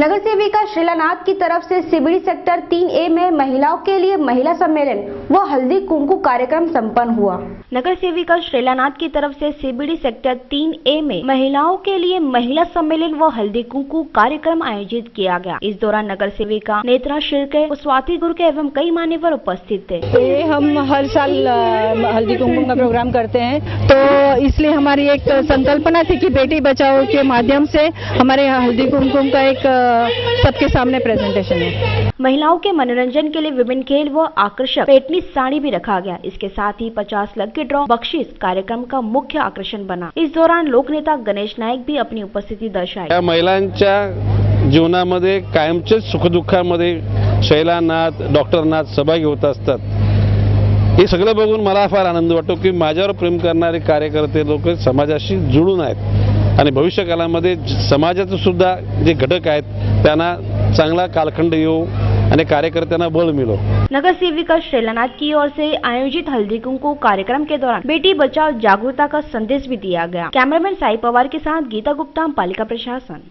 नगर सेविका श्रीलानाथ की तरफ से सीबीडी सेक्टर 3A में महिलाओं के लिए महिला सम्मेलन व हल्दी कुंकू कार्यक्रम संपन्न हुआ। नगर सेविका श्रीलानाथ की तरफ से सीबीडी सेक्टर 3A में महिलाओं के लिए महिला सम्मेलन व हल्दी कुंकू कार्यक्रम आयोजित किया गया। इस दौरान नगर सेविका नेत्रा शिर्के, स्वाति गुर्के एवं कई मान्यवर उपस्थित थे। ये हम हर साल हल्दी कुंकुम का प्रोग्राम करते हैं, तो इसलिए हमारी एक संकल्पना थी कि बेटी बचाओ के माध्यम से हमारे यहाँ हल्दी कुंकुम का एक सबके सामने प्रेजेंटेशन है। महिलाओं के मनोरंजन के लिए विभिन्न खेल व आकर्षक पेटनी साड़ी भी रखा गया। इसके साथ ही 50 लकी ड्रॉ बख्शीश कार्यक्रम का मुख्य आकर्षण बना। इस दौरान लोकनेता गणेश नाईक भी अपनी उपस्थिती दर्शाई। या महिलांच्या जीवनामध्ये कायमचे सुखदुःखामध्ये शैलानाथ, डॉक्टर नाथ सहभागी होत असतात। हे सगळं बघून मला फार आनंद वाटतो की माझ्यावर प्रेम करणारे कार्यकर्ते लोक समाजाशी जुळून आहेत आणि भविष्यकालामध्ये समाजाचे सुद्धा जे घटक आहेत त्यांना चांगला कालखंड येऊ आणि कार्यकर्त्यांना बळ मिलो। नगर सेविका श्रीलानाथ की ओर से आयोजित हल्दी कुंकू कार्यक्रम के दौरान बेटी बचाओ जागरूकता का संदेश भी दिया गया। कैमरामैन साई पवार के साथ गीता गुप्ता, पालिका प्रशासन।